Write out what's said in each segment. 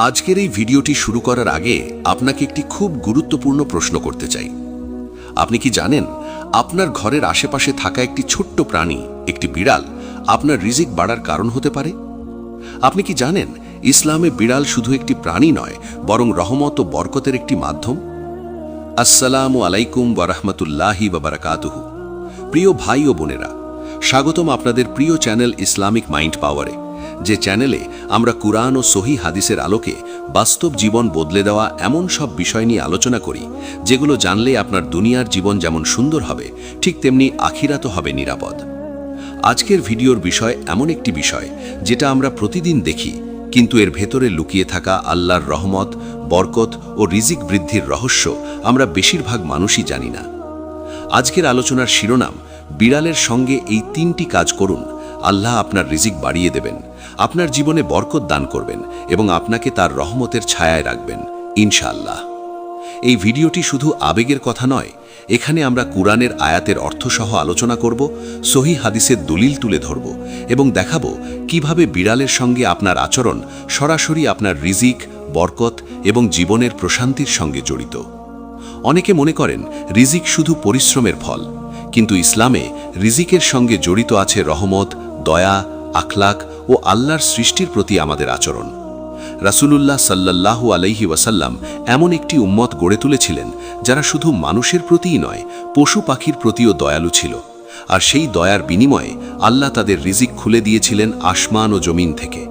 আজকের এই ভিডিওটি শুরু করার আগে আপনাকে একটি খুব গুরুত্বপূর্ণ প্রশ্ন করতে চাই। আপনি কি জানেন আপনার ঘরের আশেপাশে থাকা একটি ছোট্ট প্রাণী, একটি বিড়াল, আপনার রিজিক বাড়ার কারণ হতে পারে? আপনি কি জানেন ইসলামে বিড়াল শুধু একটি প্রাণী নয়, বরং রহমত ও বরকতের একটি মাধ্যম? আসসালামু আলাইকুম ওয়া রাহমাতুল্লাহি ওয়া বারাকাতুহু। প্রিয় ভাই ও বোনেরা, স্বাগতম আপনাদের প্রিয় চ্যানেল ইসলামিক মাইন্ড পাওয়ারে, যে চ্যানেলে আমরা কুরআন ও সহিহ হাদিসের আলোকে বাস্তব জীবন বদলে দেওয়া এমন সব বিষয় নিয়ে আলোচনা করি, যেগুলো জানলে আপনার দুনিয়ার জীবন যেমন সুন্দর হবে, ঠিক তেমনি আখিরাতও হবে নিরাপদ। আজকের ভিডিওর বিষয় এমন একটি বিষয় যেটা আমরা প্রতিদিন দেখি, কিন্তু এর ভেতরে লুকিয়ে থাকা আল্লাহর রহমত, বরকত ও রিজিক বৃদ্ধির রহস্য আমরা বেশিরভাগ মানুষই জানি না। আজকের আলোচনার শিরোনাম, বিড়ালের সঙ্গে এই 3টি কাজ করুন, আল্লাহ আপনার রিজিক বাড়িয়ে দেবেন, আপনার জীবনে বরকত দান করবেন এবং আপনাকে তার রহমতের ছায়ায় রাখবেন ইনশাআল্লাহ। এই ভিডিওটি শুধু আবেগের কথা নয়, এখানে আমরা কুরআনের আয়াতের অর্থসহ আলোচনা করব, সহিহ হাদিসের দলিল তুলে ধরব এবং দেখাবো কিভাবে বিড়ালের সঙ্গে আপনার আচরণ সরাসরি আপনার রিজিক, বরকত এবং জীবনের প্রশান্তির সঙ্গে জড়িত। অনেকে মনে করেন রিজিক শুধু পরিশ্রমের ফল, কিন্তু ইসলামে রিজিকের সঙ্গে জড়িত আছে রহমত, দয়া, আখলাক ও আল্লাহর সৃষ্টির প্রতি আমাদের আচরণ। রাসূলুল্লাহ সাল্লাল্লাহু আলাইহি ওয়াসাল্লাম এমন একটি উম্মত গড়ে তুলেছিলেন যারা শুধু মানুষের প্রতিই নয়, পশু পাখির প্রতিও দয়ালু ছিল, আর সেই দয়ার বিনিময়ে আল্লাহ তাদের রিজিক খুলে দিয়েছিলেন আসমান ও জমিন থেকে।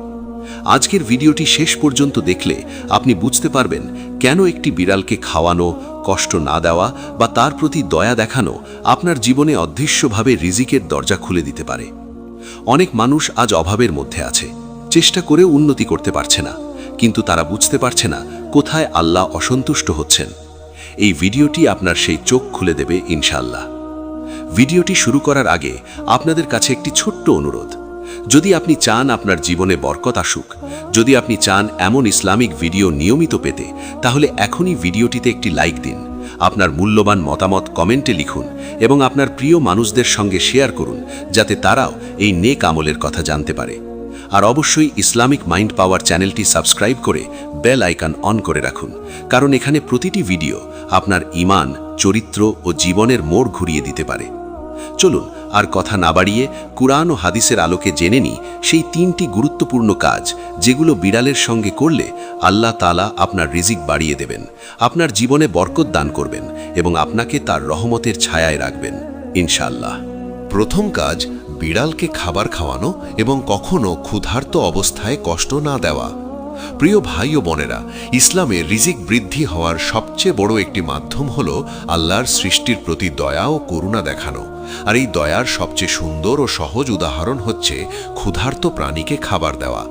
আজকের ভিডিওটি শেষ পর্যন্ত দেখলে আপনি বুঝতে পারবেন কেন একটি বিড়ালকে খাওয়ানো, কষ্ট না দেওয়া বা তার প্রতি দয়া দেখানো আপনার জীবনে অদৃশ্যভাবে রিজিকের দরজা খুলে দিতে পারে। অনেক মানুষ আজ অভাবের মধ্যে আছে, চেষ্টা করে উন্নতি করতে পারছে না, কিন্তু তারা বুঝতে পারছে না কোথায় আল্লাহ অসন্তুষ্ট হচ্ছেন। এই ভিডিওটি আপনার সেই চোখ খুলে দেবে ইনশাআল্লাহ। ভিডিওটি শুরু করার আগে আপনাদের কাছে একটি ছোট্ট অনুরোধ। যদি আপনি চান আপনার জীবনে বরকত আসুক, যদি আপনি চান এমন ইসলামিক ভিডিও নিয়মিত পেতে, তাহলে এখনই ভিডিওটিতে একটি লাইক দিন, আপনার মূল্যবান মতামত কমেন্টে লিখুন এবং আপনার প্রিয় মানুষদের সঙ্গে শেয়ার করুন, যাতে তারাও এই নেক আমলের কথা জানতে পারে। আর অবশ্যই ইসলামিক মাইন্ড পাওয়ার চ্যানেলটি সাবস্ক্রাইব করে বেল আইকন অন করে রাখুন, কারণ এখানে প্রতিটি ভিডিও আপনার ঈমান, চরিত্র ও জীবনের মোড় ঘুরিয়ে দিতে পারে। চলুন আর কথা না বাড়িয়ে কুরআন ও হাদিসের আলোকে জেনে নিই সেই 3টি গুরুত্বপূর্ণ কাজ, যেগুলো বিড়ালের সঙ্গে করলে আল্লাহ তাআলা আপনার রিজিক বাড়িয়ে দেবেন, আপনার জীবনে বরকত দান করবেন এবং আপনাকে তার রহমতের ছায়ায় রাখবেন ইনশাআল্লাহ। প্রথম কাজ, বিড়ালকে খাবার খাওয়ানো এবং কখনো ক্ষুধার্ত অবস্থায় কষ্ট না দেওয়া। প্রিয় ভাই ও বোনেরা, ইসলামে রিজিক বৃদ্ধি হওয়ার সবচেয়ে বড় একটি মাধ্যম হল আল্লাহর সৃষ্টির প্রতি দয়া ও করুণা দেখানো। আর এই দয়ার সবচেয়ে সুন্দর ও সহজ উদাহরণ হচ্ছে ক্ষুধার্ত প্রাণীকে খাবার দেওয়া।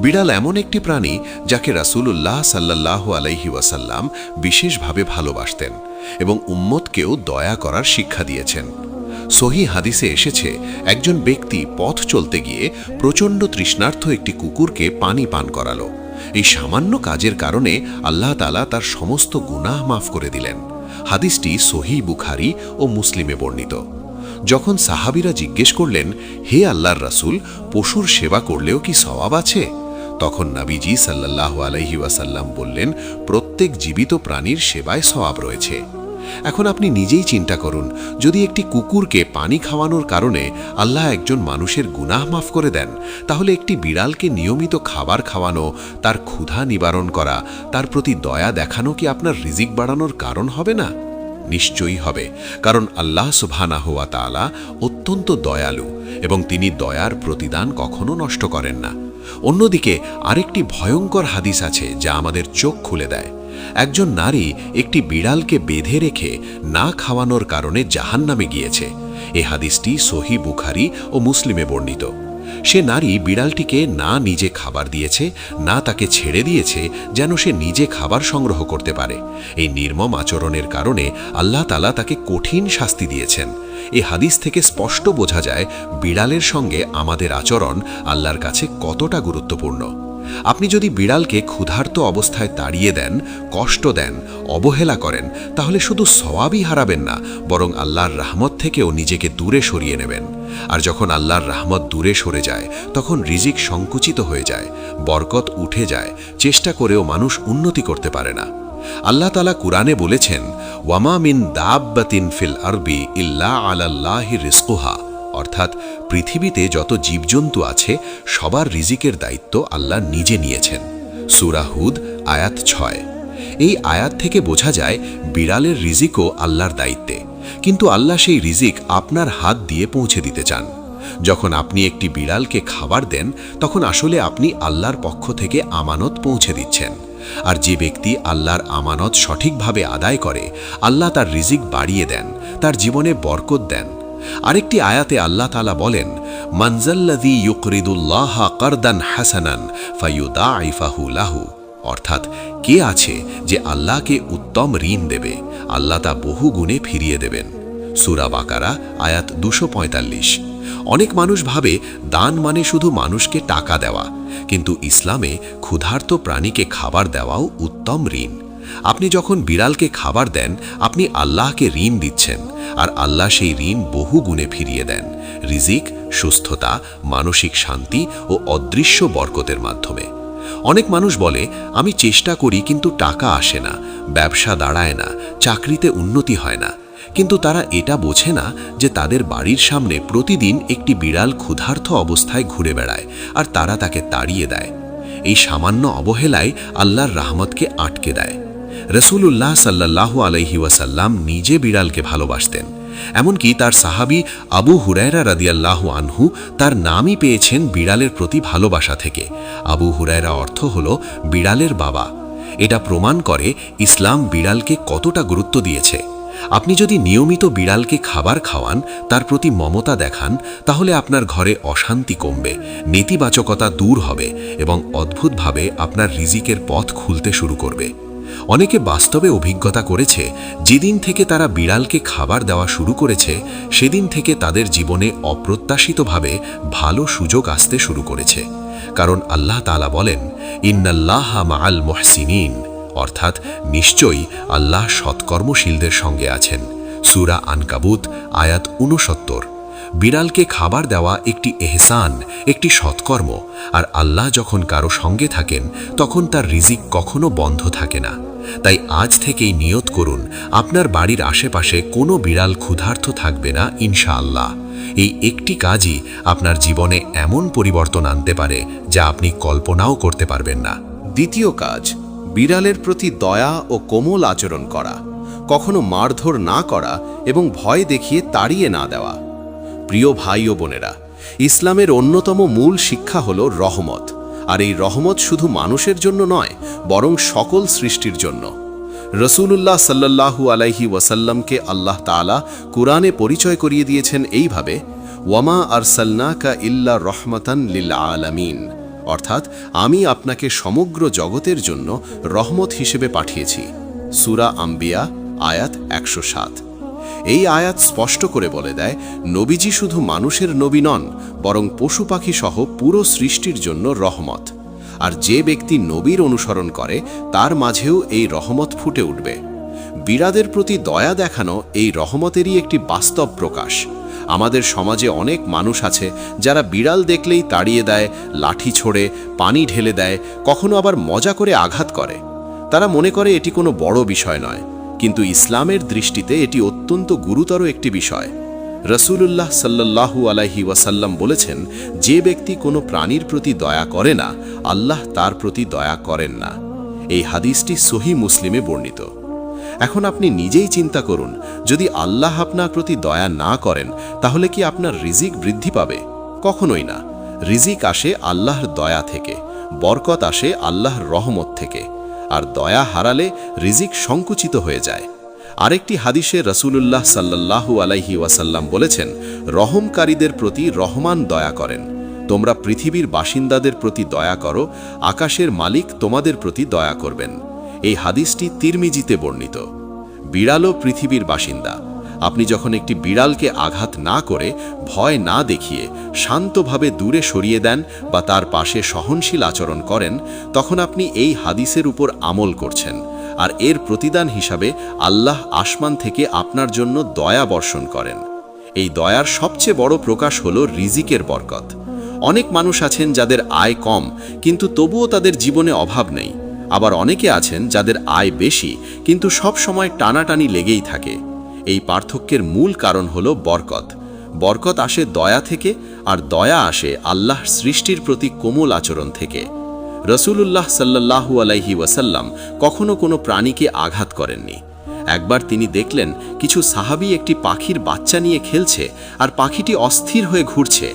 বিড়াল এমন একটি প্রাণী যাকে রাসূলুল্লাহ সাল্লাল্লাহু আলাইহি ওয়াসাল্লাম বিশেষভাবে ভালোবাসতেন এবং উম্মতকেও দয়া করার শিক্ষা দিয়েছেন। সহিহ হাদিসে এসেছে, একজন ব্যক্তি পথ চলতে গিয়ে প্রচণ্ড তৃষ্ণার্ত একটি কুকুরকে পানি পান করালো। এই সামান্য কাজের কারণে আল্লাহ তাআলা তার সমস্ত গুনাহ মাফ করে দিলেন। হাদিসটি সহিহ বুখারী ও মুসলিমে বর্ণিত। যখন সাহাবীরা জিজ্ঞেস করলেন, হে আল্লাহর রাসূল, পশুর সেবা করলেও কি সওয়াব আছে? তখন নবীজি সাল্লাল্লাহু আলাইহি ওয়াসাল্লাম বললেন, প্রত্যেক জীবিত প্রাণীর সেবায় সওয়াব রয়েছে। এখন আপনি নিজেই চিন্তা করুন, যদি একটি কুকুরকে পানি খাওয়ানোর কারণে আল্লাহ একজন মানুষের গুনাহ মাফ করে দেন, তাহলে একটি বিড়ালকে নিয়মিত খাবার খাওয়ানো, তার ক্ষুধা নিবারণ করা, তার প্রতি দয়া দেখানো কি আপনার রিজিক বাড়ানোর কারণ হবে না? নিশ্চয়ই হবে, কারণ আল্লাহ সুবহানাহু ওয়া তাআলা অত্যন্ত দয়ালু এবং তিনি দয়ার প্রতিদান কখনো নষ্ট করেন না। অন্যদিকে আরেকটি ভয়ঙ্কর হাদিস আছে যা আমাদের চোখ খুলে দেয়। একজন নারী একটি বিড়ালকে বেঁধে রেখে না খাওয়ানোর কারণে জাহান্নামে গিয়েছে। এ হাদিসটি সহিহ বুখারী ও মুসলিমে বর্ণিত। সে নারী বিড়ালটিকে না নিজে খাবার দিয়েছে, না তাকে ছেড়ে দিয়েছে যেন সে নিজে খাবার সংগ্রহ করতে পারে। এই নির্মম আচরণের কারণে আল্লাহ তাআলা তাকে কঠিন শাস্তি দিয়েছেন। এই হাদিস থেকে স্পষ্ট বোঝা যায় বিড়ালের সঙ্গে আমাদের আচরণ আল্লাহর কাছে কতটা গুরুত্বপূর্ণ। আপনি যদি বিড়ালকে ক্ষুধার্ত অবস্থায় তাড়িয়ে দেন, কষ্ট দেন, অবহেলা করেন, তাহলে শুধু সওয়াবই হারাবেন না, বরং আল্লাহর রহমত থেকেও নিজেকে দূরে সরিয়ে নেবেন। আর যখন আল্লাহর রহমত দূরে সরে যায়, তখন রিজিক সংকুচিত হয়ে যায়, বরকত উঠে যায়, চেষ্টা করেও মানুষ উন্নতি করতে পারে না। আল্লাহ তাআলা কুরআনে বলেছেন, ওয়ামা মিন দাব্বাতিন ফিল আরবি ইল্লা আলাল্লাহি রিজকুহা, অর্থাৎ পৃথিবীতে যত জীবজন্তু আছে সবার রিজিকের দায়িত্ব আল্লাহ নিজে নিয়েছেন। সূরা হুদ আয়াত 6। এই আয়াত থেকে বোঝা যায় বিড়ালের রিজিকও আল্লাহর দায়িত্বে, কিন্তু আল্লাহ সেই রিজিক আপনার হাত দিয়ে পৌঁছে দিতে চান। যখন আপনি একটি বিড়ালকে খাবার দেন, তখন আসলে আপনি আল্লাহর পক্ষ থেকে আমানত পৌঁছে দিচ্ছেন। আর যে ব্যক্তি আল্লাহর আমানত সঠিকভাবে আদায় করে, আল্লাহ তার রিজিক বাড়িয়ে দেন, তার জীবনে বরকত দেন। আরেকটি আয়াতে আল্লাহ তাআলা বলেন, মানজাল্লাযী ইউকরিদুল্লাহা কারদান হাসানান ফায়ুদাইফাহু লাহু, অর্থাৎ কে আছে যে আল্লাহকে উত্তম ঋণ দেবে, আল্লাহ তা বহু গুণে ফিরিয়ে দেবেন। সূরা বাকারা আয়াত 245। অনেক মানুষ ভাবে দান মানে শুধু মানুষকে টাকা দেওয়া, কিন্তু ইসলামে ক্ষুধার্ত প্রাণীকে খাবার দেওয়াও উত্তম ঋণ। আপনি যখন বিড়ালকে খাবার দেন, আপনি আল্লাহকে ঋণ দিচ্ছেন, আর আল্লাহ সেই ঋণ বহু গুণে ফিরিয়ে দেন, রিজিক, সুস্থতা, মানসিক শান্তি ও অদৃশ্য বরকতের মাধ্যমে। অনেক মানুষ বলে, আমি চেষ্টা করি কিন্তু টাকা আসে না, ব্যবসা দাঁড়ায় না, চাকরিতে উন্নতি হয় না। কিন্তু তারা এটা বোঝে না যে তাদের বাড়ির সামনে প্রতিদিন একটি বিড়াল ক্ষুধার্ত অবস্থায় ঘুরে বেড়ায়, আর তারা তাকে তাড়িয়ে দেয়। এই সামান্য অবহেলায় আল্লাহর রহমতকে আটকে দেয়। রাসূলুল্লাহ সাল্লাল্লাহু আলাইহি ওয়াসাল্লাম নিজে বিড়ালকে ভালোবাসতেন। এমনকি তার সাহাবী আবু হুরায়রা রাদিয়াল্লাহু আনহু তার নামই পেয়েছেন বিড়ালের প্রতি ভালোবাসা থেকে। আবু হুরায়রা অর্থ হল বিড়ালের বাবা। এটা প্রমাণ করে ইসলাম বিড়ালকে কতটা গুরুত্ব দিয়েছে। আপনি যদি নিয়মিত বিড়ালকে খাবার খাওয়ান, তার প্রতি মমতা দেখান, তাহলে আপনার ঘরে অশান্তি কমবে, নেতিবাচকতা দূর হবে এবং অদ্ভুতভাবে আপনার রিজিকের পথ খুলতে শুরু করবে। অনেকে বাস্তবে অভিজ্ঞতা করেছে, যেদিন থেকে তারা বিড়ালকে খাবার দেওয়া শুরু করেছে, সেদিন থেকে তাদের জীবনে অপ্রত্যাশিতভাবে ভালো সুযোগ আসতে শুরু করেছে। কারণ আল্লাহ তাআলা বলেন, ইন্নাল্লাহা মাআল মুহসিনিন, অর্থাৎ নিশ্চয়ই আল্লাহ সৎকর্মশীলদের সঙ্গে আছেন। সূরা আনকাবুত আয়াত 69। বিড়ালকে খাবার দেওয়া একটি এহসান, একটি সৎকর্ম, আর আল্লাহ যখন কারো সঙ্গে থাকেন তখন তার রিজিক কখনো বন্ধ থাকে না। তাই আজ থেকেই নিয়ত করুন, আপনার বাড়ির আশেপাশে কোনো বিড়াল ক্ষুধার্ত থাকবে না ইনশাআল্লাহ। এই একটি কাজই আপনার জীবনে এমন পরিবর্তন আনতে পারে যা আপনি কল্পনাও করতে পারবেন না। দ্বিতীয় কাজ, বিড়ালের প্রতি দয়া ও কোমল আচরণ করা, কখনো মারধর না করা এবং ভয় দেখিয়ে তাড়িয়ে না দেওয়া। প্রিয় ভাই ও বোনেরা, ইসলামের অন্যতম মূল শিক্ষা হল রহমত, আর এই রহমত শুধু মানুষের জন্য নয়, বরং সকল সৃষ্টির জন্য। রাসূলুল্লাহ সাল্লাল্লাহু আলাইহি ওয়াসাল্লামকে আল্লাহ তাআলা কুরআনে পরিচয় করিয়ে দিয়েছেন এইভাবে, ওয়ামা আরসালনাকা ইল্লা রহমাতান লিল আলামিন, অর্থাৎ আমি আপনাকে সমগ্র জগতের জন্য রহমত হিসেবে পাঠিয়েছি। সূরা আম্বিয়া আয়াত 107। এই আয়াত স্পষ্ট করে বলে দেয়, নবীজি শুধু মানুষের নবী নন, বরং পশু পাখি সহ পুরো সৃষ্টির জন্য রহমত। আর যে ব্যক্তি নবীর অনুসরণ করে, তার মাঝেও এই রহমত ফুটে উঠবে। বিড়ালের প্রতি দয়া দেখানো এই রহমতেরই একটি বাস্তব প্রকাশ। আমাদের সমাজে অনেক মানুষ আছে যারা বিড়াল দেখলেই তাড়িয়ে দেয়, লাঠি ছোড়ে, পানি ঢেলে দেয়, কখনো আবার মজা করে আঘাত করে। তারা মনে করে এটি কোনো বড় বিষয় নয়, কিন্তু ইসলামের দৃষ্টিতে এটি অত্যন্ত গুরুতর একটি বিষয়। রাসূলুল্লাহ সাল্লাল্লাহু আলাইহি ওয়াসাল্লাম বলেছেন, যে ব্যক্তি কোনো প্রাণীর প্রতি দয়া করে না, আল্লাহ তার প্রতি দয়া করেন না। এই হাদিসটি সহিহ মুসলিমে বর্ণিত। এখন আপনি নিজেই চিন্তা করুন, যদি আল্লাহ আপনার প্রতি দয়া না করেন, তাহলে কি আপনার রিজিক বৃদ্ধি পাবে? কখনোই না। রিজিক আসে আল্লাহর দয়া থেকে, বরকত আসে আল্লাহর রহমত থেকে, আর দয়া হারালে রিজিক সংকুচিত হয়ে যায়। আরেকটি হাদিসে রাসূলুল্লাহ সাল্লাল্লাহু আলাইহি ওয়াসাল্লাম বলেছেন, রহমকারীদের প্রতি রহমান দয়া করেন। তোমরা পৃথিবীর বাসিন্দাদের প্রতি দয়া করো, আকাশের মালিক তোমাদের প্রতি দয়া করবেন। এই হাদিসটি তিরমিজিতে বর্ণিত। বিড়ালও পৃথিবীর বাসিন্দা, আপনি যখন একটি বিড়ালকে আঘাত না করে, ভয় না দেখিয়ে শান্তভাবে দূরে সরিয়ে দেন বা তার পাশে সহনশীল আচরণ করেন, তখন আপনি এই হাদিসের উপর আমল করছেন, আর এর প্রতিদান হিসাবে আল্লাহ আসমান থেকে আপনার জন্য দয়া বর্ষণ করেন। এই দয়ার সবচেয়ে বড় প্রকাশ হল রিজিকের বরকত। অনেক মানুষ আছেন যাদের আয় কম, কিন্তু তবুও তাদের জীবনে অভাব নেই। আবার অনেকে আছেন যাদের আয় বেশি, কিন্তু সব সময় টানাটানি লেগেই থাকে। এই পার্থক্যের মূল কারণ হল বরকত। বরকত আসে দয়া থেকে, আর দয়া আসে আল্লাহ সৃষ্টির প্রতি কোমল আচরণ থেকে। রসুলুল্লাহ সাল্লাল্লাহু আলাইহি ওয়াসাল্লাম কখনো কোনো প্রাণীকে আঘাত করেননি। একবার তিনি দেখলেন কিছু সাহাবী একটি পাখির বাচ্চা নিয়ে খেলছে, আর পাখিটি অস্থির হয়ে ঘুরছে।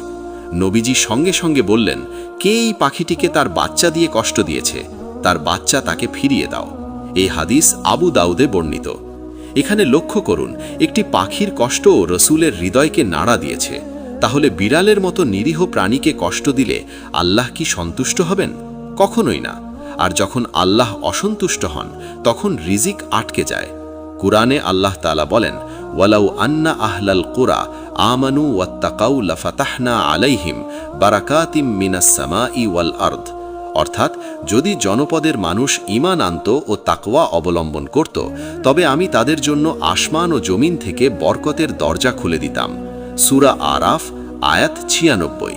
নবীজি সঙ্গে সঙ্গে বললেন, কে এই পাখিটিকে তার বাচ্চা দিয়ে কষ্ট দিয়েছে? তার বাচ্চা তাকে ফিরিয়ে দাও। এই হাদিস আবু দাউদে বর্ণিত। এখানে লক্ষ্য করুন, একটি পাখির কষ্টও রসুলের হৃদয়কে নাড়া দিয়েছে। তাহলে বিড়ালের মতো নিরীহ প্রাণীকে কষ্ট দিলে আল্লাহ কি সন্তুষ্ট হবেন? কখনোই না। আর যখন আল্লাহ অসন্তুষ্ট হন, তখন রিজিক আটকে যায়। কুরআনে আল্লাহ তাআলা বলেন, ওয়ালাউ আন্না আহলাল কুরা আমানু ওয়াত্তাকাউ লাফাতাহনা আলাইহিম বারাকাতিম মিনাস সামাই ওয়াল আরদ। অর্থাৎ, যদি জনপদের মানুষ ঈমান আনত ও তাকওয়া অবলম্বন করত, তবে আমি তাদের জন্য আসমান ও জমিন থেকে বরকতের দরজা খুলে দিতাম। সূরা আরাফ আয়াত 96।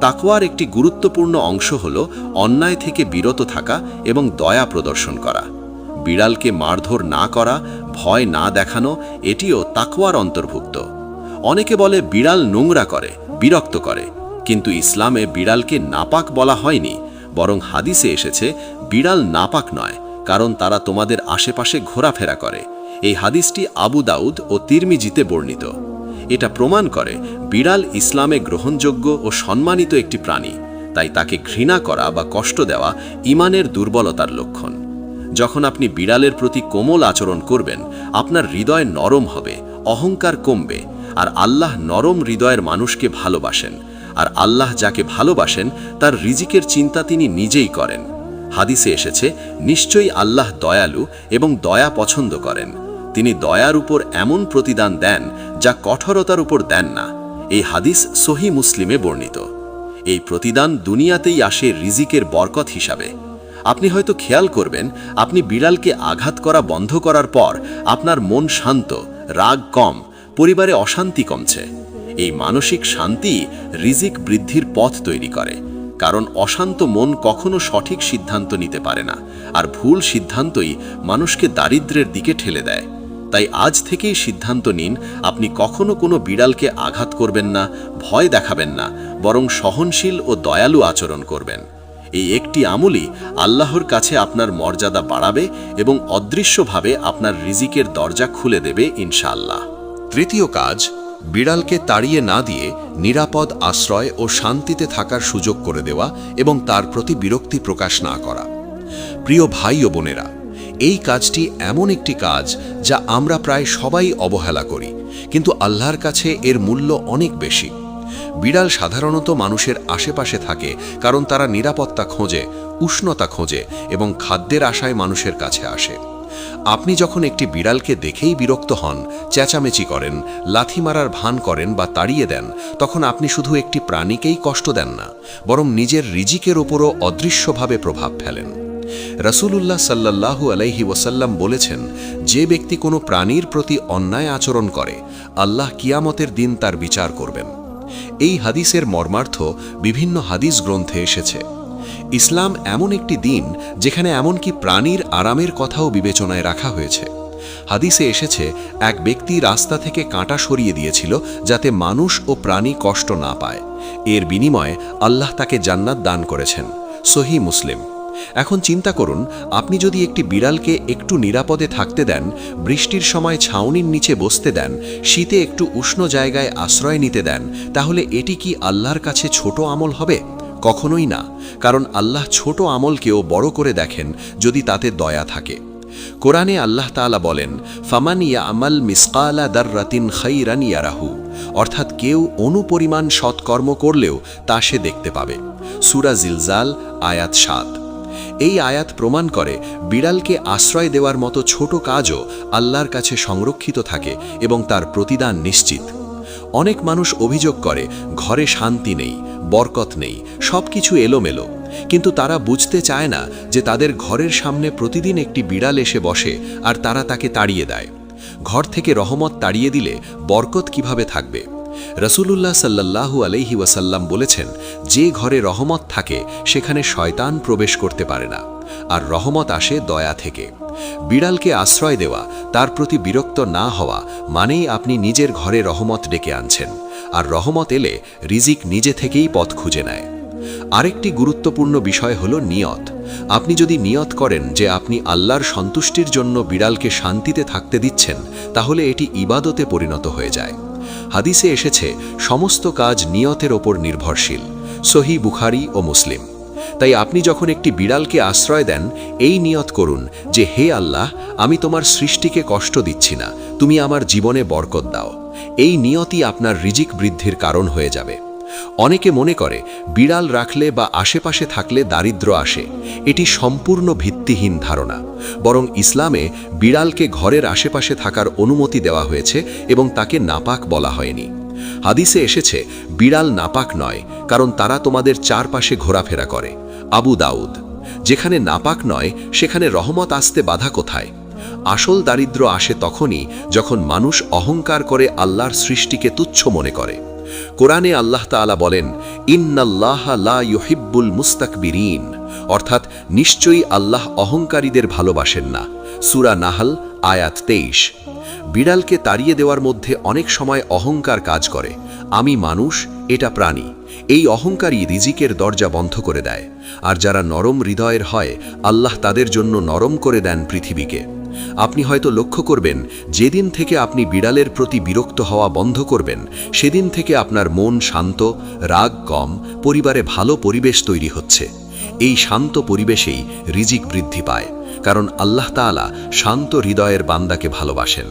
তাকওয়ার একটি গুরুত্বপূর্ণ অংশ হল অন্যায় থেকে বিরত থাকা এবং দয়া প্রদর্শন করা। বিড়ালকে মারধর না করা, ভয় না দেখানো, এটিও তাকওয়ার অন্তর্ভুক্ত। অনেকে বলে বিড়াল নোংরা করে, বিরক্ত করে, কিন্তু ইসলামে বিড়ালকে নাপাক বলা হয়নি, বরং হাদিসে এসেছে বিড়াল নাপাক নয়, কারণ তারা তোমাদের আশেপাশে ঘোরাফেরা করে। এই হাদিসটি আবু দাউদ ও তিরমিজিতে বর্ণিত। এটা প্রমাণ করে বিড়াল ইসলামে গ্রহণযোগ্য ও সম্মানিত একটি প্রাণী, তাই তাকে ঘৃণা করা বা কষ্ট দেওয়া ঈমানের দুর্বলতার লক্ষণ। যখন আপনি বিড়ালের প্রতি কোমল আচরণ করবেন, আপনার হৃদয় নরম হবে, অহংকার কমবে, আর আল্লাহ নরম হৃদয়ের মানুষকে ভালোবাসেন। আর আল্লাহ যাকে ভালোবাসেন তার রিজিকের চিন্তা তিনি নিজেই করেন। হাদিসে এসেছে, নিশ্চয়ই আল্লাহ দয়ালু এবং দয়া পছন্দ করেন। তিনি দয়ার উপর এমন প্রতিদান দেন যা কঠোরতার উপর দেন না। এই হাদিস সহিহ মুসলিমে বর্ণিত। এই প্রতিদান দুনিয়াতেই আসে রিজিকের বরকত হিসাবে। আপনি হয়তো খেয়াল করবেন, আপনি বিড়ালকে আঘাত করা বন্ধ করার পর আপনার মন শান্ত, রাগ কম, পরিবারে অশান্তি কমছে। এই মানসিক শান্তি রিজিক বৃদ্ধির পথ তৈরি করে, কারণ অশান্ত মন কখনো সঠিক সিদ্ধান্ত নিতে পারে না, আর ভুল সিদ্ধান্তই মানুষকে দারিদ্র্যের দিকে ঠেলে দেয়। তাই আজ থেকেই সিদ্ধান্ত নিন, আপনি কখনো কোনো বিড়ালকে আঘাত করবেন না, ভয় দেখাবেন না, বরং সহনশীল ও দয়ালু আচরণ করবেন। এই একটি আমলই আল্লাহর কাছে আপনার মর্যাদা বাড়াবে এবং অদৃশ্যভাবে আপনার রিজিকের দরজা খুলে দেবে ইনশাআল্লাহ। তৃতীয় কাজ, বিড়ালকে তাড়িয়ে না দিয়ে নিরাপদ আশ্রয় ও শান্তিতে থাকার সুযোগ করে দেওয়া এবং তার প্রতি বিরক্তি প্রকাশ না করা। প্রিয় ভাই ও বোনেরা, এই কাজটি এমন একটি কাজ যা আমরা প্রায় সবাই অবহেলা করি, কিন্তু আল্লাহর কাছে এর মূল্য অনেক বেশি। বিড়াল সাধারণত মানুষের আশেপাশে থাকে কারণ তারা নিরাপত্তা খোঁজে, উষ্ণতা খোঁজে এবং খাদ্যের আশায় মানুষের কাছে আসে। আপনি যখন একটি বিড়ালকে দেখেই বিরক্ত হন, চেঁচামেচি করেন, লাথি মারার ভান করেন বা তাড়িয়ে দেন, তখন আপনি শুধু একটি প্রাণীকেই কষ্ট দেন না, বরং নিজের রিজিকের ওপরও অদৃশ্যভাবে প্রভাব ফেলেন। রাসূলুল্লাহ সাল্লাল্লাহু আলাইহি ওয়াসাল্লাম বলেছেন, যে ব্যক্তি কোনো প্রাণীর প্রতি অন্যায় আচরণ করে, আল্লাহ কিয়ামতের দিন তার বিচার করবেন। এই হাদিসের মর্মার্থ বিভিন্ন হাদিস গ্রন্থে এসেছে। ইসলাম এমন একটি দিন যেখানে এমনকি প্রাণীর আরামের কথাও বিবেচনায় রাখা হয়েছে। হাদিসে এসেছে, এক ব্যক্তি রাস্তা থেকে কাঁটা সরিয়ে দিয়েছিল যাতে মানুষ ও প্রাণী কষ্ট না পায়। এর বিনিময়ে আল্লাহ তাকে জান্নাত দান করেছেন। সহিহ মুসলিম। এখন চিন্তা করুন, আপনি যদি একটি বিড়ালকে একটু নিরাপদে থাকতে দেন, বৃষ্টির সময় ছাউনির নিচে বসতে দেন, শীতে একটু উষ্ণ জায়গায় আশ্রয় নিতে দেন, তাহলে এটি কি আল্লাহর কাছে ছোট আমল হবে? কখনোই না, কারণ আল্লাহ ছোট আমলকেও বড় করে দেখেন যদি তাতে দয়া থাকে। কোরআনে আল্লাহ তাআলা বলেন, ফামান ইয়ামাল মিসকালা দাররাতিন খাইরান ইয়ারাহু, অর্থাৎ কেউ অনুপরিমাণ সৎকর্ম করলেও তা সে দেখতে পাবে। সূরা জিলজাল আয়াত 7। এই আয়াত প্রমাণ করে বিড়ালকে আশ্রয় দেওয়ার মতো ছোট কাজও আল্লাহর কাছে সংরক্ষিত থাকে এবং তার প্রতিদান নিশ্চিত। অনেক মানুষ অভিযোগ করে ঘরে শান্তি নেই, বরকত নেই, সবকিছু এলোমেলো, কিন্তু তারা বুঝতে চায় না যে তাদের ঘরের সামনে প্রতিদিন একটি বিড়াল এসে বসে আর তারা তাকে তাড়িয়ে দেয়। ঘর থেকে রহমত তাড়িয়ে দিলে বরকত কিভাবে থাকবে? রাসূলুল্লাহ সাল্লাল্লাহু আলাইহি ওয়াসাল্লাম বলেছেন, যে ঘরে রহমত থাকে সেখানে শয়তান প্রবেশ করতে পারে না, আর রহমত আসে দয়া থেকে। বিড়ালকে আশ্রয় দেওয়া, তার প্রতি বিরক্ত না হওয়া মানেই আপনি নিজের ঘরে রহমত ডেকে আনছেন, আর রহমত এলে রিজিক নিজে থেকেই পথ খুঁজে নেয়। আরেকটি গুরুত্বপূর্ণ বিষয় হল নিয়ত। আপনি যদি নিয়ত করেন যে আপনি আল্লাহর সন্তুষ্টির জন্য বিড়ালকে শান্তিতে থাকতে দিচ্ছেন, তাহলে এটি ইবাদতে পরিণত হয়ে যায়। হাদিসে এসেছে, সমস্ত কাজ নিয়তের ওপর নির্ভরশীল, সহিহ বুখারী ও মুসলিম। তাই আপনি যখন একটি বিড়ালকে আশ্রয় দেন, এই নিয়ত করুন যে, হে আল্লাহ, আমি তোমার সৃষ্টিকে কষ্ট দিচ্ছি না, তুমি আমার জীবনে বরকত দাও। এই নিয়তই আপনার রিজিক বৃদ্ধির কারণ হয়ে যাবে। অনেকে মনে করে বিড়াল রাখলে বা আশেপাশে থাকলে দারিদ্র্য আসে। এটি সম্পূর্ণ ভিত্তিহীন ধারণা। বরং ইসলামে বিড়ালকে ঘরের আশেপাশে থাকার অনুমতি দেওয়া হয়েছে এবং তাকে নাপাক বলা হয়নি। হাদিসে এসেছে, বিড়াল নাপাক নয়, কারণ তারা তোমাদের চারপাশে ঘোরাফেরা করে। আবু দাউদ। যেখানে নাপাক নয় সেখানে রহমত আসতে বাধা কোথায়? আসল দারিদ্র্য আসে তখনই যখন মানুষ অহংকার করে আল্লাহর সৃষ্টিকে তুচ্ছ মনে করে। কোরআনে আল্লাহ তাআলা বলেন, ইন্নাল্লাহা লা ইউহিব্বুল মুস্তাকবিরিন, অর্থাৎ নিশ্চয়ই আল্লাহ অহংকারীদের ভালোবাসেন না। সূরা নাহল আয়াত 23। বিড়ালকে তাড়িয়ে দেওয়ার মধ্যে অনেক সময় অহংকার কাজ করে। আমি মানুষ, এটা প্রাণী। এই অহংকারী রিজিকের দরজা বন্ধ করে দেয়। আর যারা নরম হৃদয়ের হয়, আল্লাহ তাদের জন্য নরম করে দেন পৃথিবীকে। আপনি হয়তো লক্ষ্য করবেন, যেদিন থেকে আপনি বিড়ালের প্রতি বিরক্ত হওয়া বন্ধ করবেন, সেদিন থেকে আপনার মন শান্ত, রাগ কম, পরিবারে ভালো পরিবেশ তৈরি হচ্ছে। এই শান্ত পরিবেশেই রিজিক বৃদ্ধি পায়, কারণ আল্লাহ তাআলা শান্ত হৃদয়ের বান্দাকে ভালোবাসেন।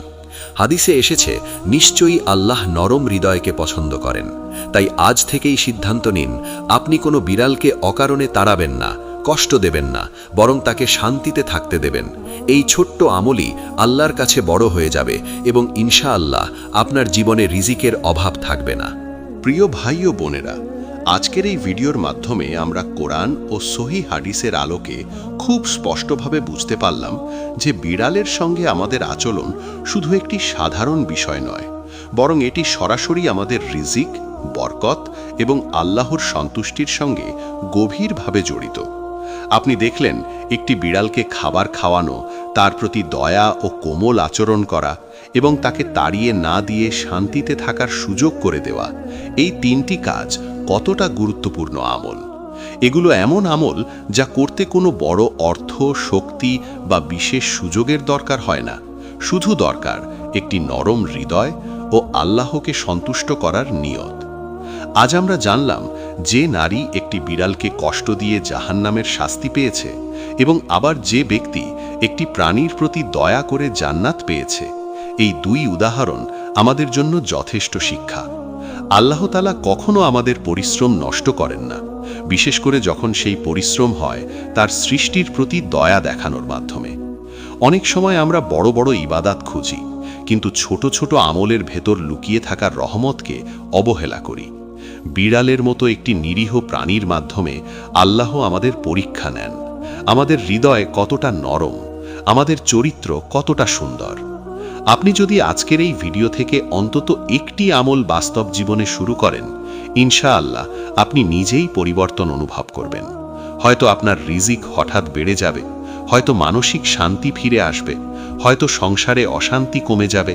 হাদিসে এসেছে, নিশ্চয়ই আল্লাহ নরম হৃদয়কে পছন্দ করেন। তাই আজ থেকেই সিদ্ধান্ত নিন, আপনি কোনো বিড়ালকে অকারণে তাড়াবেন না, কষ্ট দেবেন না, বরং তাকে শান্তিতে থাকতে দেবেন। এই ছোট্ট আমলই আল্লাহর কাছে বড় হয়ে যাবে এবং ইনশাআল্লাহ আপনার জীবনে রিজিকের অভাব থাকবে না। প্রিয় ভাই ও বোনেরা, আজকের এই ভিডিওর মাধ্যমে আমরা কোরআন ও সহিহ হাদিসের আলোকে খুব স্পষ্টভাবে বুঝতে পারলাম যে বিড়ালের সঙ্গে আমাদের আচরণ শুধু একটি সাধারণ বিষয় নয়, বরং এটি সরাসরি আমাদের রিজিক, বরকত এবং আল্লাহর সন্তুষ্টির সঙ্গে গভীরভাবে জড়িত। আপনি দেখলেন, একটি বিড়ালকে খাবার খাওয়ানো, তার প্রতি দয়া ও কোমল আচরণ করা এবং তাকে তাড়িয়ে না দিয়ে শান্তিতে থাকার সুযোগ করে দেওয়া, এই তিনটি কাজ কতটা গুরুত্বপূর্ণ আমল। এগুলো এমন আমল যা করতে কোনো বড় অর্থ, শক্তি বা বিশেষ সুযোগের দরকার হয় না। শুধু দরকার একটি নরম হৃদয় ও আল্লাহকে সন্তুষ্ট করার নিয়ত। আজ আমরা জানলাম, যে নারী একটি বিড়ালকে কষ্ট দিয়ে জাহান্নামের শাস্তি পেয়েছে এবং আবার যে ব্যক্তি একটি প্রাণীর প্রতি দয়া করে জান্নাত পেয়েছে, এই দুই উদাহরণ আমাদের জন্য যথেষ্ট শিক্ষা। আল্লাহ তাআলা কখনো আমাদের পরিশ্রম নষ্ট করেন না, বিশেষ করে যখন সেই পরিশ্রম হয় তার সৃষ্টির প্রতি দয়া দেখানোর মাধ্যমে। অনেক সময় আমরা বড় বড় ইবাদাত খুঁজি, কিন্তু ছোট ছোট আমলের ভেতর লুকিয়ে থাকা রহমতকে অবহেলা করি। বিড়ালের মতো একটি নিরীহ প্রাণীর মাধ্যমে আল্লাহ আমাদের পরীক্ষা নেন, আমাদের হৃদয় কতটা নরম, আমাদের চরিত্র কতটা সুন্দর। আপনি যদি আজকের এই ভিডিও থেকে অন্তত একটি আমল বাস্তব জীবনে শুরু করেন, ইনশাআল্লাহ আপনি নিজেই পরিবর্তন অনুভব করবেন। হয়তো আপনার রিজিক হঠাৎ বেড়ে যাবে, হয়তো মানসিক শান্তি ফিরে আসবে, হয়তো সংসারে অশান্তি কমে যাবে।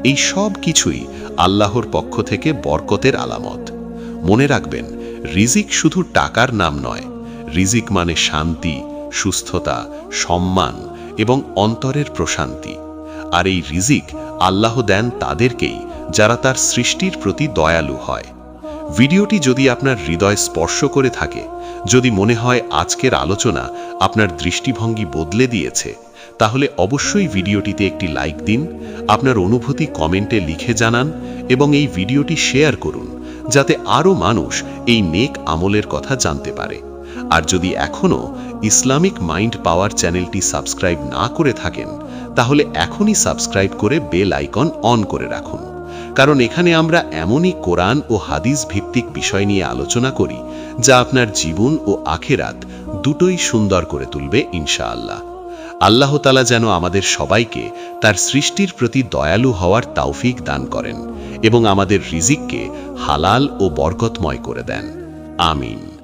এই সব কিছুই আল্লাহর পক্ষ থেকে বরকতের আলামত। মনে রাখবেন, রিজিক শুধু টাকার নাম নয়। রিজিক মানে শান্তি, সুস্থতা, সম্মান এবং অন্তরের প্রশান্তি। আর এই রিজিক আল্লাহ দেন তাদেরকেই যারা তার সৃষ্টির প্রতি দয়ালু হয়। ভিডিওটি যদি আপনার হৃদয় স্পর্শ করে থাকে, যদি মনে হয় আজকের আলোচনা আপনার দৃষ্টিভঙ্গি বদলে দিয়েছে, তাহলে অবশ্যই ভিডিওটিতে একটি লাইক দিন, আপনার অনুভূতি কমেন্টে লিখে জানান এবং এই ভিডিওটি শেয়ার করুন, যাতে আরও মানুষ এই নেক আমলের কথা জানতে পারে। আর যদি এখনও ইসলামিক মাইন্ড পাওয়ার চ্যানেলটি সাবস্ক্রাইব না করে থাকেন, তাহলে এখনই সাবস্ক্রাইব করে বেল আইকন অন করে রাখুন, কারণ এখানে আমরা এমনই কোরআন ও হাদিস ভিত্তিক বিষয় নিয়ে আলোচনা করি যা আপনার জীবন ও আখেরাত দুটোই সুন্দর করে তুলবে ইনশাআল্লাহ। আল্লাহ তাআলা যেন আমাদের সবাইকে তার সৃষ্টির প্রতি দয়ালু হওয়ার তৌফিক দান করেন এবং আমাদের রিজিককে হালাল ও বরকতময় করে দেন। আমিন।